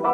Hey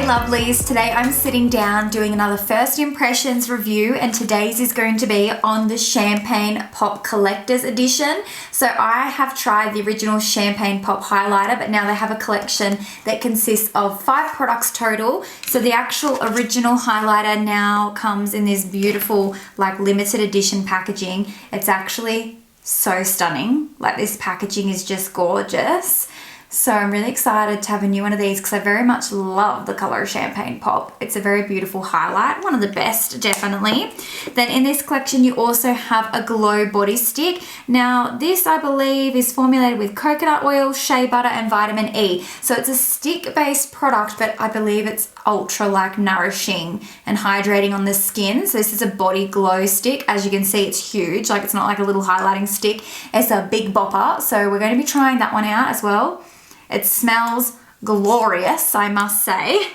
lovelies, today I'm sitting down doing another first impressions review, and today's is going to be on the Champagne Pop Collector's Edition. So I have tried the original Champagne Pop highlighter, but now they have a collection that consists of 5 products total. So the actual original highlighter now comes in this beautiful like limited edition packaging. It's actually so stunning. Like, this packaging is just gorgeous. So I'm really excited to have a new one of these because I very much love the color of Champagne Pop. It's a very beautiful highlight, one of the best, definitely. Then in this collection, you also have a glow body stick. Now this, I believe, is formulated with coconut oil, shea butter, and vitamin E. So it's a stick-based product, but I believe it's ultra like nourishing and hydrating on the skin. So this is a body glow stick. As you can see, it's huge. Like, it's not like a little highlighting stick. It's a big bopper. So we're going to be trying that one out as well. It smells glorious, I must say.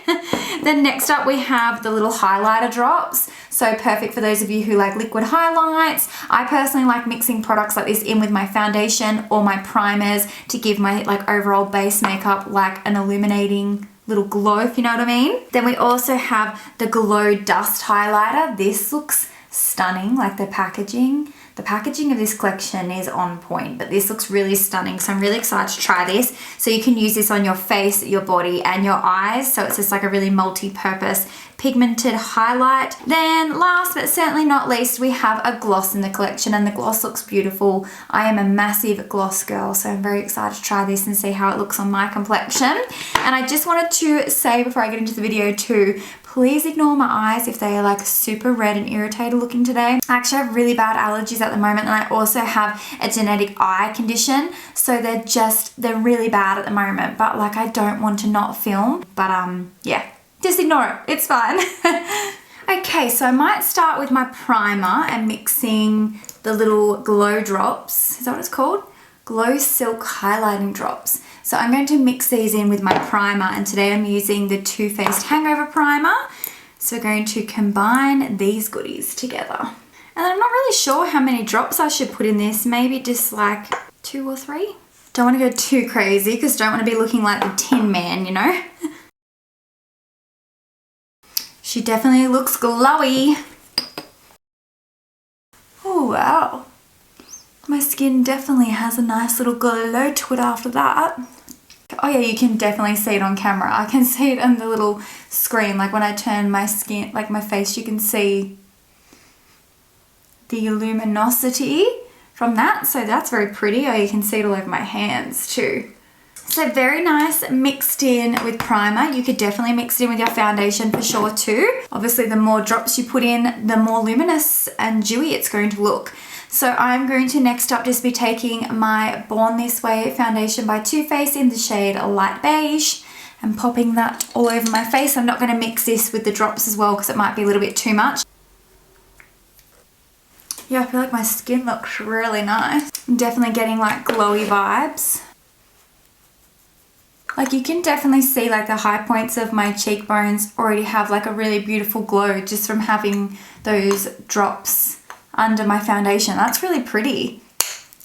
Then next up we have the little highlighter drops. So perfect for those of you who like liquid highlights. I personally like mixing products like this in with my foundation or my primers to give my like overall base makeup like an illuminating little glow, if you know what I mean. Then we also have the Glow Dust Highlighter. This looks stunning, like the packaging. The packaging of this collection is on point, but this looks really stunning. So I'm really excited to try this. So you can use this on your face, your body, and your eyes. So it's just like a really multi-purpose pigmented highlight. Then last but certainly not least, we have a gloss in the collection, and the gloss looks beautiful. I am a massive gloss girl, so I'm very excited to try this and see how it looks on my complexion. And I just wanted to say before I get into the video too, please ignore my eyes if they are like super red and irritated looking today. I actually have really bad allergies at the moment, and I also have a genetic eye condition. So they're really bad at the moment, but like I don't want to not film. But yeah, just ignore it, it's fine. Okay, so I might start with my primer and mixing the little glow drops. Is that what it's called? Glow Silk Highlighting Drops. So I'm going to mix these in with my primer, and today I'm using the Too Faced Hangover Primer. So we're going to combine these goodies together. And I'm not really sure how many drops I should put in this, maybe just like 2 or 3. Don't want to go too crazy because don't want to be looking like the Tin Man, you know? She definitely looks glowy. Oh wow. My skin definitely has a nice little glow to it after that. Oh yeah, you can definitely see it on camera. I can see it on the little screen. Like when I turn my skin, like my face, you can see the luminosity from that. So that's very pretty. Oh, you can see it all over my hands too. So very nice mixed in with primer. You could definitely mix it in with your foundation for sure too. Obviously the more drops you put in, the more luminous and dewy it's going to look. So I'm going to next up just be taking my Born This Way foundation by Too Faced in the shade Light Beige and popping that all over my face. I'm not going to mix this with the drops as well because it might be a little bit too much. Yeah, I feel like my skin looks really nice. I'm definitely getting like glowy vibes. Like you can definitely see like the high points of my cheekbones already have like a really beautiful glow just from having those drops under my foundation. That's really pretty.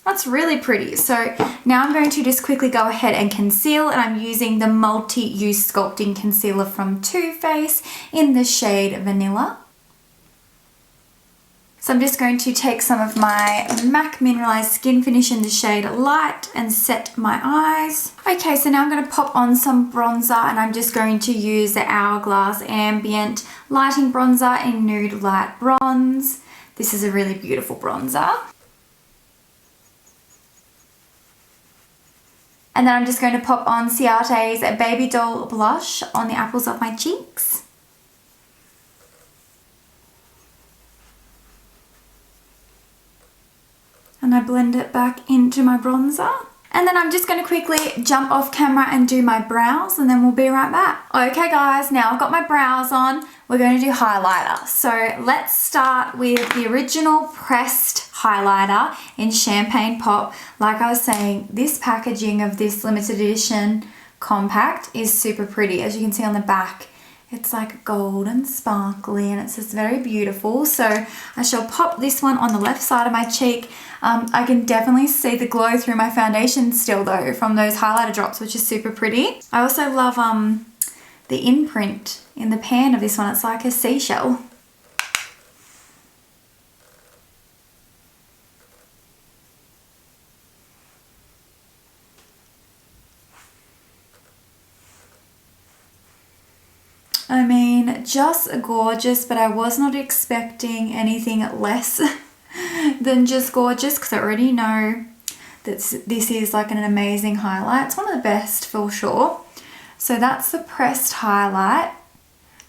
That's really pretty. So now I'm going to just quickly go ahead and conceal, and I'm using the multi-use sculpting concealer from Too Faced in the shade Vanilla. So I'm just going to take some of my MAC Mineralized Skin Finish in the shade Light and set my eyes. Okay, so now I'm going to pop on some bronzer, and I'm just going to use the Hourglass Ambient Lighting Bronzer in Nude Light Bronze. This is a really beautiful bronzer. And then I'm just going to pop on Ciate's Baby Doll Blush on the apples of my cheeks. And I blend it back into my bronzer. And then I'm just going to quickly jump off camera and do my brows, and then we'll be right back. Okay guys, now I've got my brows on. We're going to do highlighter. So let's start with the original pressed highlighter in Champagne Pop. Like I was saying, this packaging of this limited edition compact is super pretty. As you can see on the back, it's like gold and sparkly and it's just very beautiful. So I shall pop this one on the left side of my cheek. I can definitely see the glow through my foundation still though from those highlighter drops, which is super pretty. I also love the imprint in the pan of this one. It's like a seashell. I mean, just gorgeous, but I was not expecting anything less than just gorgeous because I already know that this is like an amazing highlight. It's one of the best for sure. So that's the pressed highlight,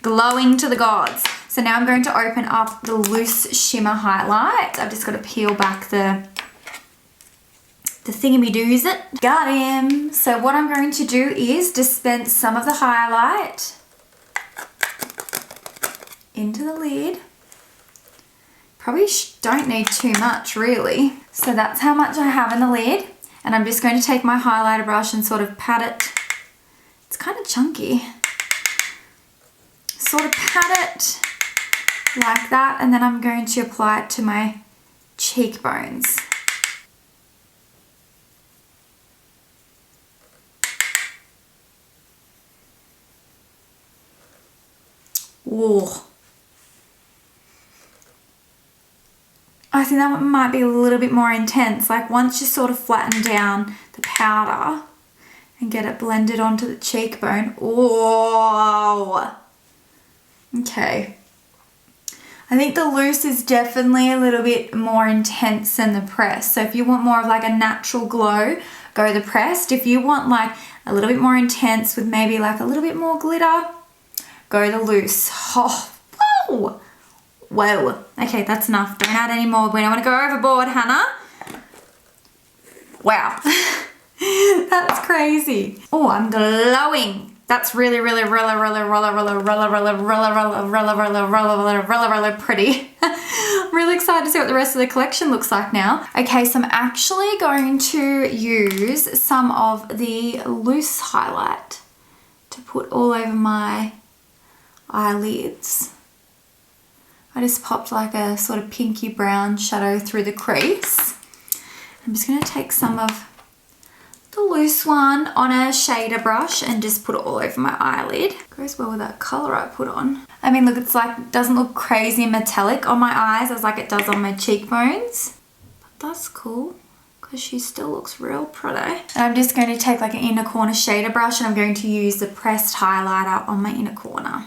glowing to the gods. So now I'm going to open up the loose shimmer highlight. I've just got to peel back the thingy-me-doos it. Got him. So what I'm going to do is dispense some of the highlight into the lid. Probably don't need too much really. So that's how much I have in the lid. And I'm just going to take my highlighter brush and sort of pat it. It's kind of chunky. Sort of pat it like that. And then I'm going to apply it to my cheekbones. Whoa. I think that one might be a little bit more intense. Like once you sort of flatten down the powder and get it blended onto the cheekbone. Oh, okay. I think the loose is definitely a little bit more intense than the pressed. So if you want more of like a natural glow, go the pressed. If you want like a little bit more intense with maybe like a little bit more glitter, go the loose. Oh, whoa. Whoa. Okay, that's enough. Don't add any more. We don't want to go overboard, Hannah. Wow. That's crazy. Oh, I'm glowing. That's really, really, really, really, really, really, really, really, really, really, really, really pretty. I'm really excited to see what the rest of the collection looks like now. Okay, so I'm actually going to use some of the loose highlight to put all over my eyelids. I just popped like a sort of pinky brown shadow through the crease. I'm just going to take some of the loose one on a shader brush and just put it all over my eyelid. Goes well with that colour I put on. I mean, look, it's like, doesn't look crazy metallic on my eyes as like it does on my cheekbones. But that's cool because she still looks real pretty. And I'm just going to take like an inner corner shader brush and I'm going to use the pressed highlighter on my inner corner.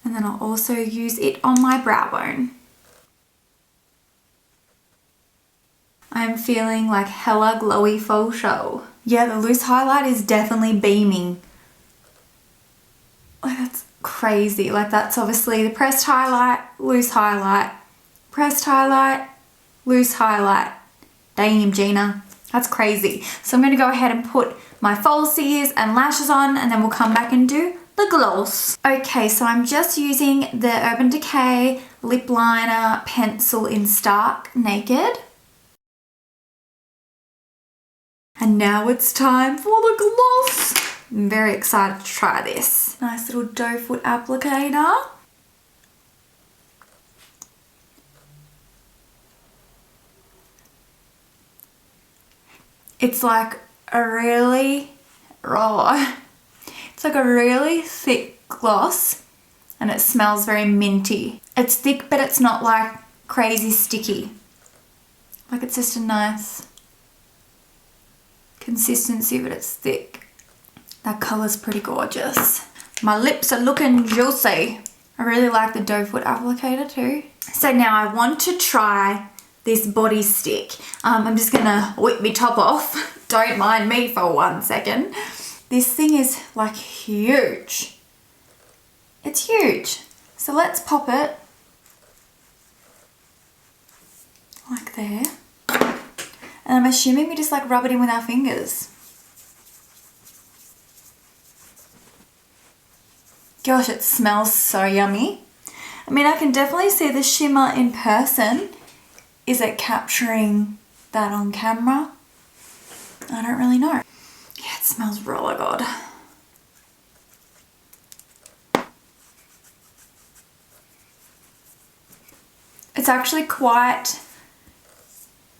And then I'll also use it on my brow bone. I'm feeling like hella glowy faux show. Yeah, the loose highlight is definitely beaming. Like that's crazy. Like that's obviously the pressed highlight, loose highlight, pressed highlight, loose highlight. Damn, Gina. That's crazy. So I'm going to go ahead and put my falsies and lashes on and then we'll come back and do the gloss. Okay, so I'm just using the Urban Decay lip liner pencil in Stark Naked. And now it's time for the gloss. I'm very excited to try this. Nice little doe foot applicator. It's like a really raw. It's like a really thick gloss and it smells very minty. It's thick but it's not like crazy sticky. Like it's just a nice consistency but it's thick. That colour's pretty gorgeous. My lips are looking juicy. I really like the doe foot applicator too. So now I want to try this body stick. I'm just gonna whip my top off. Don't mind me for 1 second. This thing is like huge. It's huge. So let's pop it like there. And I'm assuming we just like rub it in with our fingers. Gosh, it smells so yummy. I mean, I can definitely see the shimmer in person. Is it capturing that on camera? I don't really know. Yeah, it smells really good. It's actually quite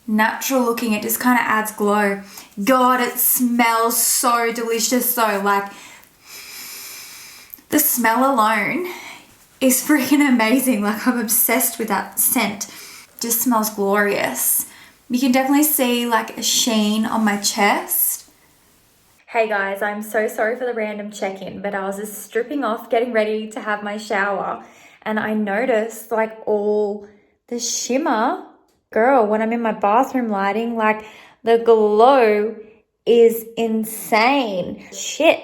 natural looking. It just kind of adds glow. God, it smells so delicious though. Like, the smell alone is freaking amazing. Like, I'm obsessed with that scent. Just smells glorious. You can definitely see like a sheen on my chest. Hey guys, I'm so sorry for the random check-in, but I was just stripping off, getting ready to have my shower, and I noticed like all the shimmer. Girl, when I'm in my bathroom lighting, like the glow is insane. Shit,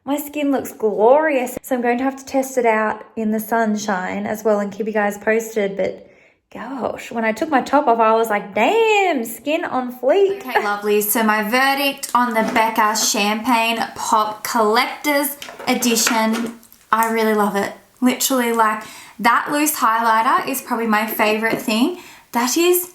my skin looks glorious. So I'm going to have to test it out in the sunshine as well and keep you guys posted, but gosh, when I took my top off, I was like, damn, skin on fleek. Okay, lovely. So my verdict on the Becca Champagne Pop Collector's Edition, I really love it. Literally, like, that loose highlighter is probably my favorite thing. That is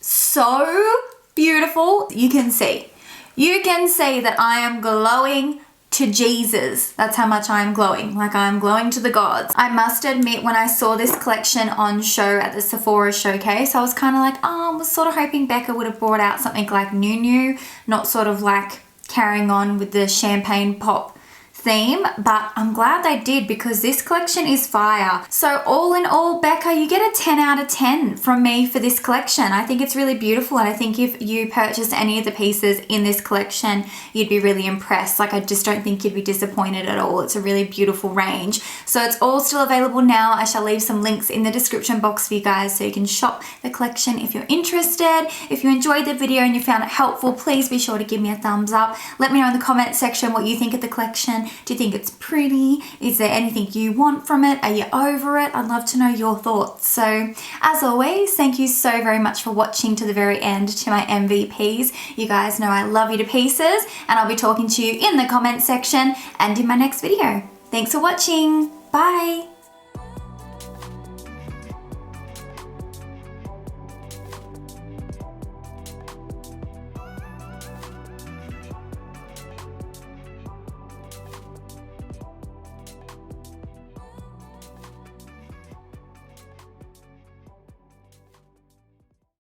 so beautiful. You can see that I am glowing to Jesus. That's how much I'm glowing. Like, I'm glowing to the gods. I must admit, when I saw this collection on show at the Sephora showcase, I was kind of like, oh, I was sort of hoping Becca would have brought out something like new, not sort of like carrying on with the champagne pop theme, but I'm glad they did because this collection is fire. So all in all, Becca, you get a 10 out of 10 from me for this collection. I think it's really beautiful, and I think if you purchased any of the pieces in this collection, you'd be really impressed. Like, I just don't think you'd be disappointed at all. It's a really beautiful range. So it's all still available now. I shall leave some links in the description box for you guys so you can shop the collection if you're interested. If you enjoyed the video and you found it helpful, please be sure to give me a thumbs up. Let me know in the comment section what you think of the collection. Do you think it's pretty? Is there anything you want from it? Are you over it? I'd love to know your thoughts. So as always, thank you so very much for watching to the very end, to my MVPs. You guys know I love you to pieces, and I'll be talking to you in the comment section and in my next video. Thanks for watching. Bye.